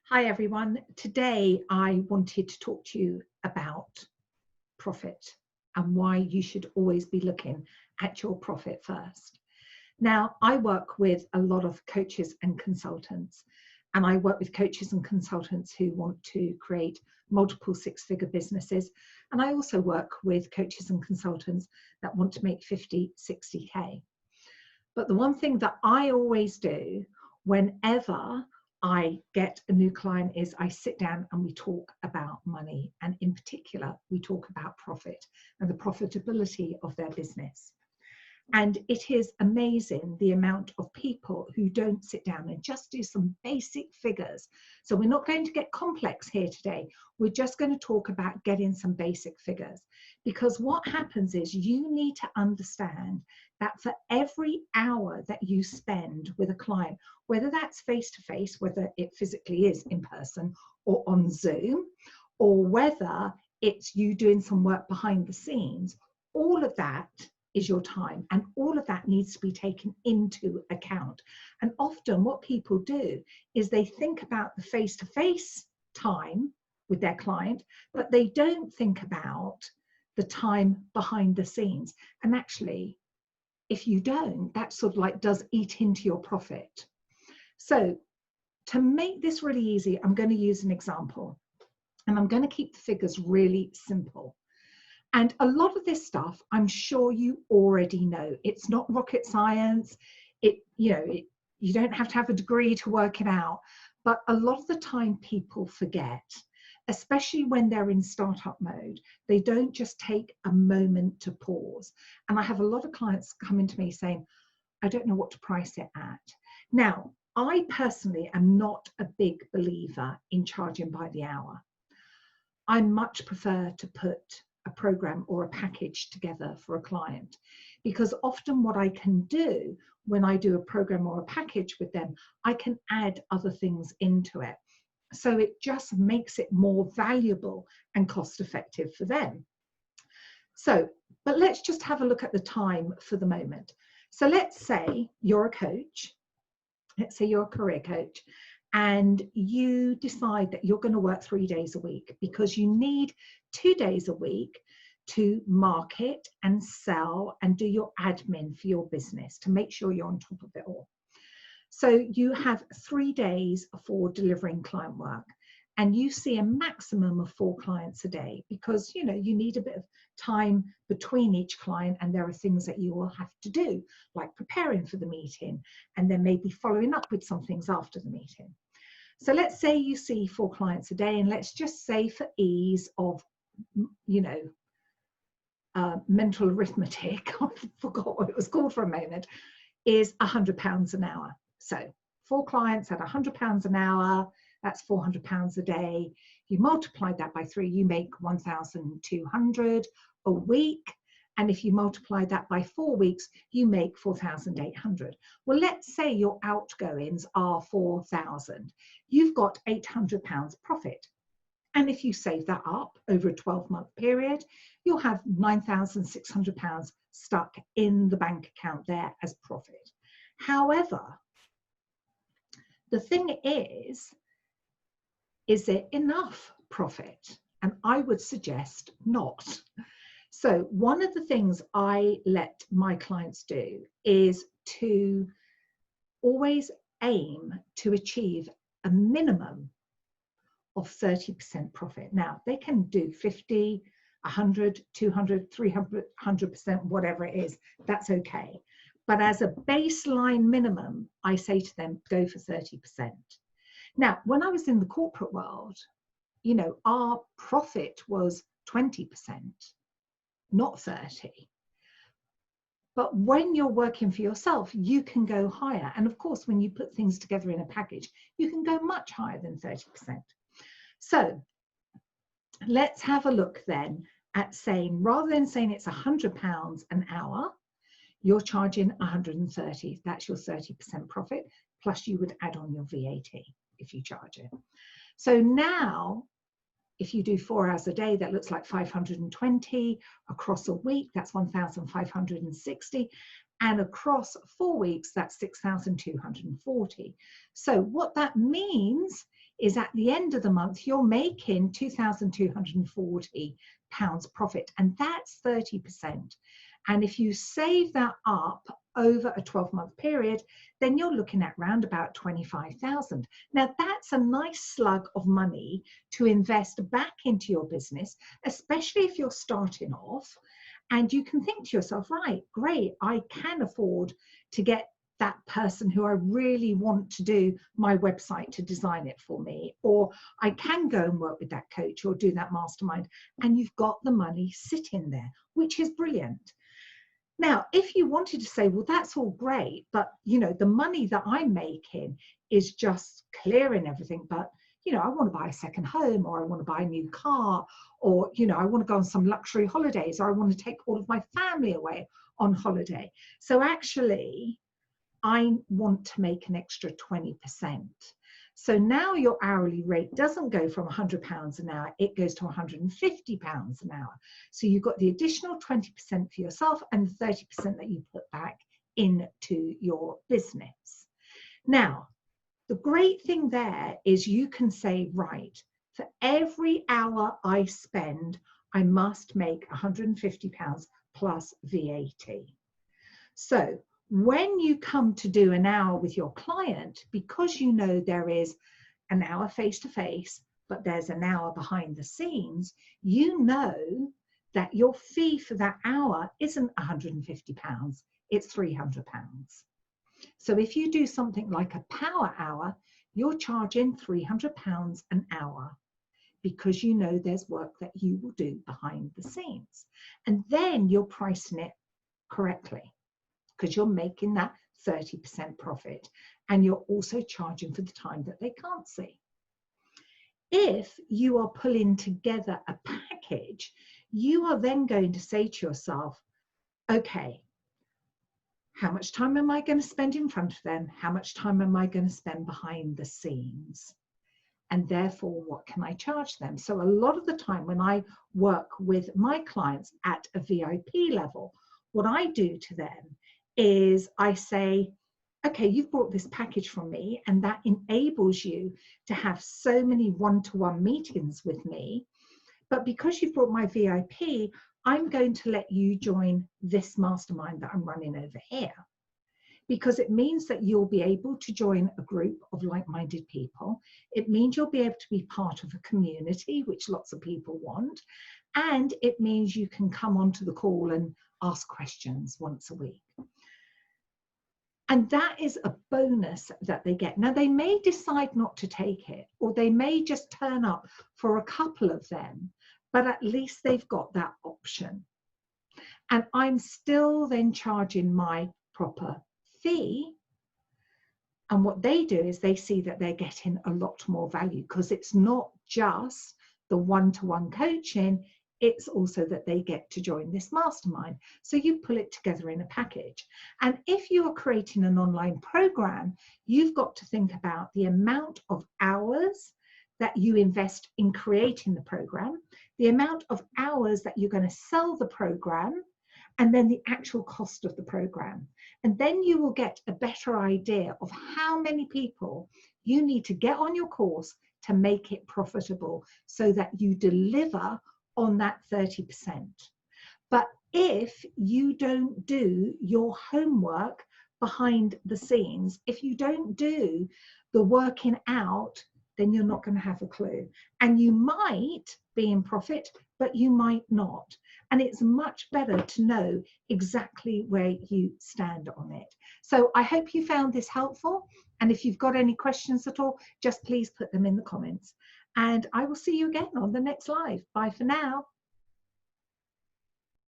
Hi everyone. Today I wanted to talk to you about profit and why you should always be looking at your profit first. Now, I work with a lot of coaches and consultants, and I work with coaches and consultants who want to create multiple six-figure businesses. And I also work with coaches and consultants that want to make 50, 60K. But the one thing that I always do whenever I get a new client is I sit down and we talk about money, and in particular we talk about profit and the profitability of their business. And it is amazing the amount of people who don't sit down and just do some basic figures. So we're not going to get complex here today. We're just going to talk about getting some basic figures, because what happens is you need to understand that for every hour that you spend with a client, whether that's face-to-face, whether it physically is in person or on Zoom, or whether it's you doing some work behind the scenes, all of that is your time, and all of that needs to be taken into account. And often what people do is they think about the face-to-face time with their client, but they don't think about the time behind the scenes. And actually, if you don't, that sort of like does eat into your profit. So to make this really easy, I'm going to use an example, and I'm going to keep the figures really simple. And a lot of this stuff, I'm sure you already know. It's not rocket science. You don't have to have a degree to work it out. But a lot of the time people forget, especially when they're in startup mode. They don't just take a moment to pause. And I have a lot of clients coming to me saying, I don't know what to price it at. Now, I personally am not a big believer in charging by the hour. I much prefer to put a program or a package together for a client, because often what I can do when I do a program or a package with them, I can add other things into it. So it just makes it more valuable and cost effective for them. So, but let's just have a look at the time for the moment. So let's say you're a coach, let's say you're a career coach, and you decide that you're going to work 3 days a week because you need 2 days a week to market and sell and do your admin for your business to make sure you're on top of it all. So you have 3 days for delivering client work, and you see a maximum of 4 clients a day because you need a bit of time between each client, and there are things that you will have to do, like preparing for the meeting and then maybe following up with some things after the meeting. So let's say you see 4 clients a day, and let's just say for ease of, mental arithmetic, I forgot what it was called for a moment, is £100 an hour. So 4 clients at £100 an hour, that's £400 a day. You multiply that by 3, you make 1,200 a week. And if you multiply that by 4 weeks, you make 4,800. Well, let's say your outgoings are 4,000. You've got £800 profit. And if you save that up over a 12-month period, you'll have £9,600 stuck in the bank account there as profit. However, the thing is it enough profit? And I would suggest not. So one of the things I let my clients do is to always aim to achieve a minimum of 30% profit. Now, they can do 50, 100, 200, 300, 100%, whatever it is, that's okay. But as a baseline minimum, I say to them, go for 30%. Now, when I was in the corporate world, our profit was 20%. Not 30. But when you're working for yourself, you can go higher. And of course, when you put things together in a package, you can go much higher than 30%. So let's have a look then at saying, rather than saying it's £100 an hour, you're charging 130. That's your 30% profit. Plus you would add on your VAT if you charge it. So now, if you do 4 hours a day, that looks like 520. Across a week, that's 1,560. And across 4 weeks, that's 6,240. So what that means is at the end of the month, you're making £2,240 profit, and that's 30%. And if you save that up over a 12-month period, then you're looking at around about 25,000. Now, that's a nice slug of money to invest back into your business, especially if you're starting off. And you can think to yourself, right, great, I can afford to get that person who I really want to do my website to design it for me, or I can go and work with that coach or do that mastermind, and you've got the money sitting there, which is brilliant. Now, if you wanted to say, well, that's all great, but the money that I'm making is just clearing everything, but I want to buy a second home, or I want to buy a new car, or I want to go on some luxury holidays, or I want to take all of my family away on holiday. So actually, I want to make an extra 20%. So now your hourly rate doesn't go from £100 an hour, it goes to £150 an hour. So you've got the additional 20% for yourself and 30% that you put back into your business. Now, the great thing there is you can say, right, for every hour I spend, I must make £150 plus VAT. So when you come to do an hour with your client, because there is an hour face-to-face, but there's an hour behind the scenes, that your fee for that hour isn't £150, it's £300. So if you do something like a power hour, you're charging £300 an hour, because there's work that you will do behind the scenes. And then you're pricing it correctly, because you're making that 30% profit, and you're also charging for the time that they can't see. If you are pulling together a package, you are then going to say to yourself, okay, how much time am I going to spend in front of them? How much time am I going to spend behind the scenes? And therefore, what can I charge them? So a lot of the time when I work with my clients at a VIP level, what I do to them is I say, okay, you've bought this package from me, and that enables you to have so many one-to-one meetings with me. But because you've bought my VIP, I'm going to let you join this mastermind that I'm running over here, because it means that you'll be able to join a group of like-minded people. It means you'll be able to be part of a community, which lots of people want. And it means you can come onto the call and ask questions once a week. And that is a bonus that they get. Now, they may decide not to take it, or they may just turn up for a couple of them, but at least they've got that option. And I'm still then charging my proper fee. And what they do is they see that they're getting a lot more value, because it's not just the one-to-one coaching, it's also that they get to join this mastermind. So you pull it together in a package. And if you are creating an online program, you've got to think about the amount of hours that you invest in creating the program, the amount of hours that you're going to sell the program, and then the actual cost of the program. And then you will get a better idea of how many people you need to get on your course to make it profitable, so that you deliver on that 30%. But if you don't do your homework behind the scenes, if you don't do the working out, then you're not going to have a clue. And you might be in profit, but you might not. And it's much better to know exactly where you stand on it. So I hope you found this helpful. And if you've got any questions at all, just please put them in the comments. And I will see you again on the next live. Bye for now.